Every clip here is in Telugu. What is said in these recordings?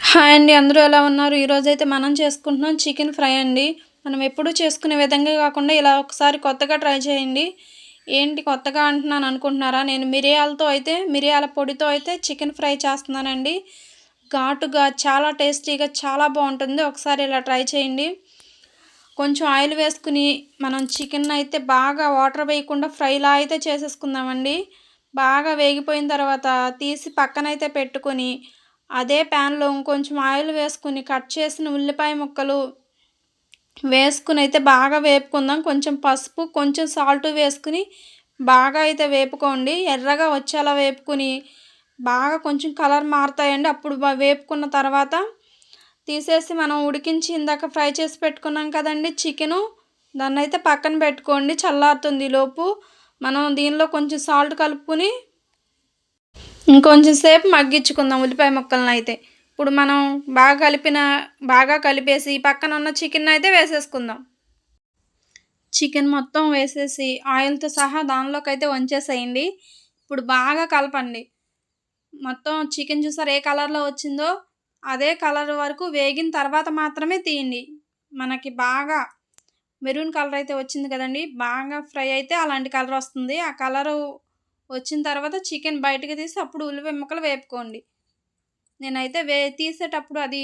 హాయ్ అండి. అందరూ ఎలా ఉన్నారు? ఈరోజైతే మనం చేసుకుంటున్నాం చికెన్ ఫ్రై అండి. మనం ఎప్పుడూ చేసుకునే విధంగా కాకుండా ఇలా ఒకసారి కొత్తగా ట్రై చేయండి. ఏంటి కొత్తగా అంటున్నాను అనుకుంటున్నారా? నేను మిరియాల పొడితో అయితే చికెన్ ఫ్రై చేస్తున్నానండి. ఘాటుగా చాలా టేస్టీగా చాలా బావుంటుంది. ఒకసారి ఇలా ట్రై చేయండి. కొంచెం ఆయిల్ వేసుకొని మనం చికెన్ అయితే బాగా వాటర్ వేయకుండా ఫ్రైలా అయితే చేసేసుకుందామండి. బాగా వేగిపోయిన తర్వాత తీసి పక్కనైతే పెట్టుకొని, అదే ప్యాన్‌లో ఇంకొంచెం ఆయిల్ వేసుకొని కట్ చేసిన ఉల్లిపాయ ముక్కలు వేసుకొనైతే బాగా వేపుకుందాం. కొంచెం పసుపు, కొంచెం సాల్టు వేసుకొని బాగా అయితే వేపుకోండి. ఎర్రగా వచ్చేలా వేపుకొని బాగా కొంచెం కలర్ మారుతాయండి. అప్పుడు వేపుకున్న తర్వాత తీసేసి మనం ఉడికించి ఇందాక ఫ్రై చేసి పెట్టుకున్నాం కదండీ చికెను. దాన్నైతే పక్కన పెట్టుకోండి. చల్లారుతుంది ఈలోపు. మనం దీనిలో కొంచెం సాల్ట్ కలుపుకొని ఇంకొంచెం సేపు మగ్గించుకుందాం ఉల్లిపాయ ముక్కలనైతే. ఇప్పుడు మనం బాగా కలిపేసి పక్కన ఉన్న చికెనయితే వేసేసుకుందాం. చికెన్ మొత్తం వేసేసి ఆయిల్‌తో సహా దానిలోకైతే వంచేసేయండి. ఇప్పుడు బాగా కలపండి. మొత్తం చికెన్ చూసారా ఏ కలర్‌లో వచ్చిందో, అదే కలర్ వరకు వేగిన తర్వాత మాత్రమే తీయండి. మనకి బాగా మెరూన్ కలర్ అయితే వచ్చింది కదండీ! బాగా ఫ్రై అయితే అలాంటి కలర్ వస్తుంది. ఆ కలరు వచ్చిన తర్వాత చికెన్ బయటకి తీసి అప్పుడు ఉల్లిపాయ ముక్కలు వేపుకోండి. నేనైతే తీసేటప్పుడు అది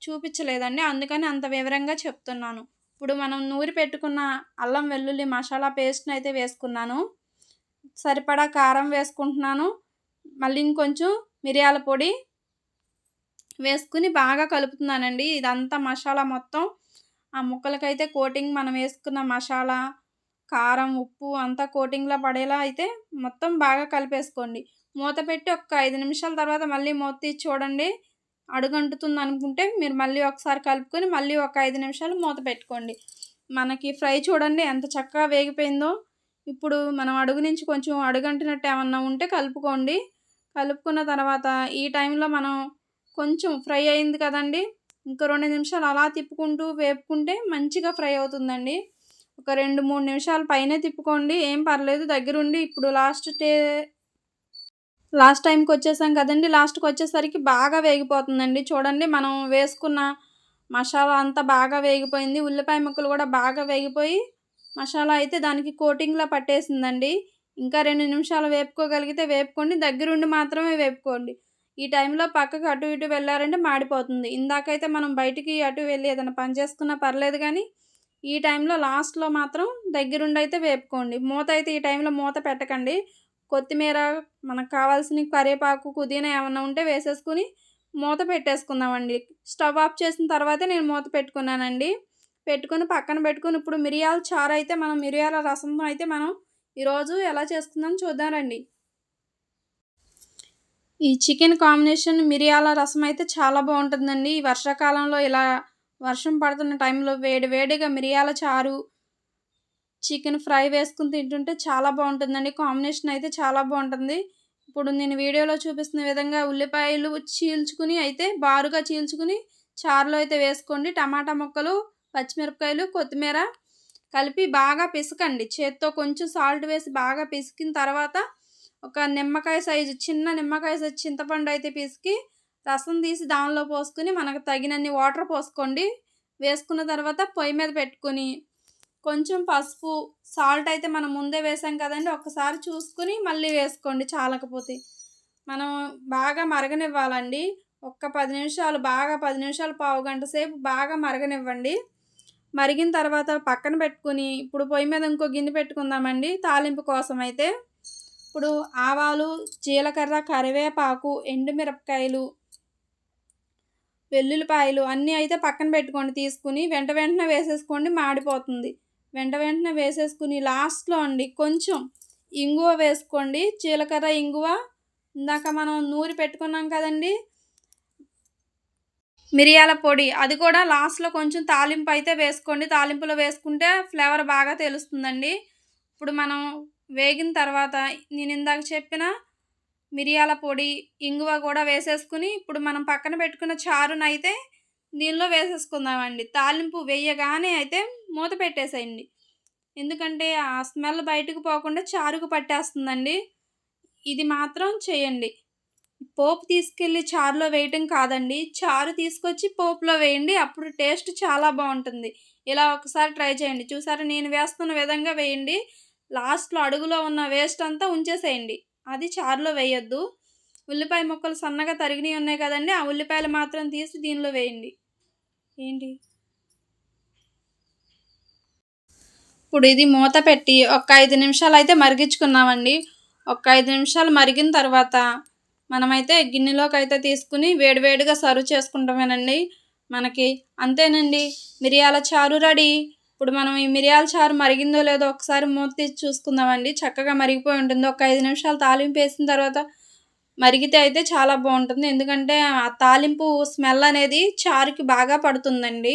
చూపించలేదండి. అందుకని అంత వివరంగా చెప్తున్నాను. ఇప్పుడు మనం నూరి పెట్టుకున్న అల్లం వెల్లుల్లి మసాలా పేస్ట్‌నయితే వేసుకున్నాను. సరిపడా కారం వేసుకుంటున్నాను. మళ్ళీ ఇంకొంచెం మిరియాల పొడి వేసుకొని బాగా కలుపుతున్నానండి. ఇదంతా మసాలా మొత్తం ఆ ముక్కలకైతే కోటింగ్ మనం వేసుకున్న మసాలా, కారం, ఉప్పు అంతా కోటింగ్‌లో పడేలా అయితే మొత్తం బాగా కలిపేసుకోండి. మూత పెట్టి ఒక 5 నిమిషాల తర్వాత మళ్ళీ మూత తీసి చూడండి. అడుగంటుతుందనుకుంటే మీరు మళ్ళీ ఒకసారి కలుపుకొని మళ్ళీ ఒక 5 నిమిషాలు మూత పెట్టుకోండి. మనకి ఫ్రై చూడండి ఎంత చక్కగా వేగిపోయిందో. ఇప్పుడు మనం అడుగు నుంచి కొంచెం అడుగంటినట్టు ఏమన్నా ఉంటే కలుపుకోండి. కలుపుకున్న తర్వాత ఈ టైంలో మనం కొంచెం ఫ్రై అయింది కదండీ! ఇంకో 2 నిమిషాలు అలా తిప్పుకుంటూ వేపుకుంటే మంచిగా ఫ్రై అవుతుందండి. ఒక 2, 3 నిమిషాలు పైనే తిప్పుకోండి. ఏం పర్లేదు దగ్గరుండి ఇప్పుడు లాస్ట్ టైమ్‌కొచ్చేసాం కదండీ! లాస్ట్‌కొచ్చేసరికి బాగా వేగిపోతుందండి. చూడండి మనం వేసుకున్న మసాలా అంతా బాగా వేగిపోయింది. ఉల్లిపాయ ముక్కలు కూడా బాగా వేగిపోయి, మసాలా అయితే దానికి కోటింగ్‌లా పట్టేసిందండి. ఇంకా 2 నిమిషాలు వేపుకోగలిగితే వేపుకోండి. దగ్గరుండి మాత్రమే వేపుకోండి. ఈ టైంలో పక్కకి అటు ఇటు వెళ్లారంటే మాడిపోతుంది. ఇందాకైతే మనం బయటికి అటు వెళ్లి ఏదైనా పని చేసుకున్నా పర్లేదు గానీ, ఈ టైంలో లాస్ట్‌లో మాత్రం దగ్గరుండైతే వేపుకోండి. మూత అయితే ఈ టైంలో మూత పెట్టకండి. కొత్తిమీర, మనకు కావాల్సిన కరివేపాకు, పుదీనా ఏమన్నా ఉంటే వేసేసుకొని మూత పెట్టేసుకుందామండి. స్టవ్ ఆఫ్ చేసిన తర్వాతే నేను మూత పెట్టుకున్నానండి. పెట్టుకొని పక్కన పెట్టుకొని ఇప్పుడు మిరియాల రసం అయితే మనం ఈరోజు ఎలా చేసుకుందాం చూద్దాం రండి. ఈ చికెన్ కాంబినేషన్ మిరియాల రసం అయితే చాలా బావుంటుందండి. ఈ వర్షాకాలంలో ఇలా వర్షం పడుతున్న టైంలో వేడి వేడిగా మిరియాల చారు, చికెన్ ఫ్రై వేసుకొని తింటుంటే చాలా బావుంటుందండి. కాంబినేషన్ అయితే చాలా బావుంటుంది. ఇప్పుడు నేను వీడియోలో చూపిస్తున్న విధంగా ఉల్లిపాయలు బారుగా చీల్చుకుని చారులో అయితే వేసుకోండి. టమాటా ముక్కలు, పచ్చిమిరపకాయలు, కొత్తిమీర కలిపి బాగా పిసకండి. చేత్తో కొంచెం సాల్ట్ వేసి బాగా పిసికిన తర్వాత ఒక చిన్న నిమ్మకాయ సైజు చింతపండు అయితే పిసికి రసం తీసి దానిలో పోసుకొని మనకు తగినన్ని వాటర్ పోసుకోండి. వేసుకున్న తర్వాత పొయ్యి మీద పెట్టుకొని కొంచెం పసుపు, సాల్ట్ అయితే మనం ముందే వేసాం కదండీ! ఒక్కసారి చూసుకొని మళ్ళీ వేసుకోండి చాలకపోతే. మనం బాగా మరగనివ్వాలండి. 10 నిమిషాలు, పావుగంట సేపు బాగా మరగనివ్వండి. మరిగిన తర్వాత పక్కన పెట్టుకొని, ఇప్పుడు పొయ్యి మీద ఇంకో గిన్నె పెట్టుకుందామండి తాలింపు కోసమైతే. ఇప్పుడు ఆవాలు, జీలకర్ర, కరివేపాకు, ఎండుమిరపకాయలు, వెల్లుల్లిపాయలు అన్నీ అయితే పక్కన పెట్టుకోండి తీసుకొని. వెంటనే వేసేసుకోండి మాడిపోతుంది. వెంటనే వేసేసుకొని లాస్ట్‌లో అండి కొంచెం ఇంగువ వేసుకోండి. జీలకర్ర, ఇంగువ ఇందాక మనం నూరి పెట్టుకున్నాం కదండీ! మిరియాల పొడి అది కూడా లాస్ట్‌లో కొంచెం తాలింపు అయితే వేసుకోండి. తాలింపులో వేసుకుంటే ఫ్లేవర్ బాగా తెలుస్తుందండి. ఇప్పుడు మనం వేగిన తర్వాత నేనిందాక చెప్పిన మిరియాల పొడి, ఇంగువ కూడా వేసేసుకొని ఇప్పుడు మనం పక్కన పెట్టుకున్న చారునైతే దీనిలో వేసేసుకుందామండి. తాలింపు వేయగానే అయితే మూత పెట్టేసేయండి. ఎందుకంటే ఆ స్మెల్ బయటకు పోకుండా చారుకు పట్టేస్తుందండి. ఇది మాత్రం చేయండి. పోపు తీసుకెళ్ళి చారులో వేయటం కాదండి. చారు తీసుకొచ్చి పోపులో వేయండి. అప్పుడు టేస్ట్ చాలా బావుంటుంది. ఇలా ఒకసారి ట్రై చేయండి. చూసారా నేను వేస్తున్న విధంగా వేయండి. లాస్ట్‌లో అడుగులో ఉన్న వేస్ట్ అంతా ఉంచేసేయండి. అది చారులో వేయొద్దు. ఉల్లిపాయ ముక్కలు సన్నగా తరిగినయి ఉన్నాయి కదండీ! ఆ ఉల్లిపాయలు మాత్రం తీసి దీనిలో వేయండి. ఏంటి? ఇప్పుడు ఇది మూత పెట్టి ఒక 5 నిమిషాలయితే మరిగించుకుందామండి. ఒక 5 నిమిషాలు మరిగిన తర్వాత మనమైతే గిన్నెలోకైతే తీసుకొని వేడివేడిగా సర్వ్ చేసుకుంటమేనండి. మనకి అంతేనండి. మిరియాల చారు రెడీ. ఇప్పుడు మనం ఈ మిరియాల చారు మరిగిందో లేదో ఒకసారి మూత తీసి చూసుకుందామండి. చక్కగా మరిగిపోయి ఉంటుంది. ఒక 5 నిమిషాలు తాలింపేసిన తర్వాత మరిగితే అయితే చాలా బావుంటుంది. ఎందుకంటే ఆ తాలింపు స్మెల్ అనేది చారుకి బాగా పడుతుందండి.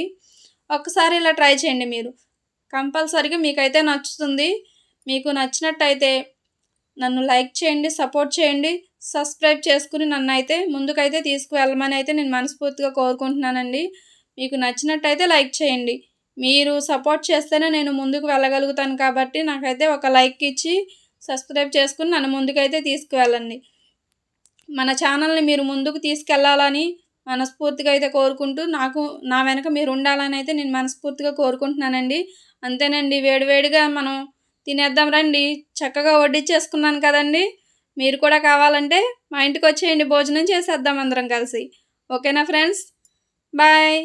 ఒక్కసారి ఇలా ట్రై చేయండి మీరు. కంపల్సరీగా మీకైతే నచ్చుతుంది. మీకు నచ్చినట్టయితే నన్ను లైక్ చేయండి, సపోర్ట్ చేయండి, సబ్స్క్రైబ్ చేసుకొని నన్నైతే ముందుకైతే తీసుకువెళ్ళమని అయితే నేను మనస్ఫూర్తిగా కోరుకుంటున్నానండి. మీకు నచ్చినట్టయితే లైక్ చేయండి. మీరు సపోర్ట్ చేస్తేనే నేను ముందుకు వెళ్ళగలుగుతాను కాబట్టి నాకైతే ఒక లైక్ ఇచ్చి సబ్స్క్రైబ్ చేసుకొని నన్ను ముందుకైతే తీసుకువెళ్ళండి. మన ఛానల్‌ని మీరు ముందుకు తీసుకెళ్ళాలని మనస్ఫూర్తిగా అయితే కోరుకుంటూ నా వెనక మీరు ఉండాలని అయితే నేను మనస్ఫూర్తిగా కోరుకుంటున్నానండి. అంతేనండి వేడివేడిగా మనం తినేద్దాం రండి. చక్కగా వడ్డించేసుకున్నాను కదండీ! మీరు కూడా కావాలంటే మా ఇంటికొచ్చేయండి భోజనం చేసేద్దాం అందరం కలిసి. ఓకేనా ఫ్రెండ్స్? బాయ్.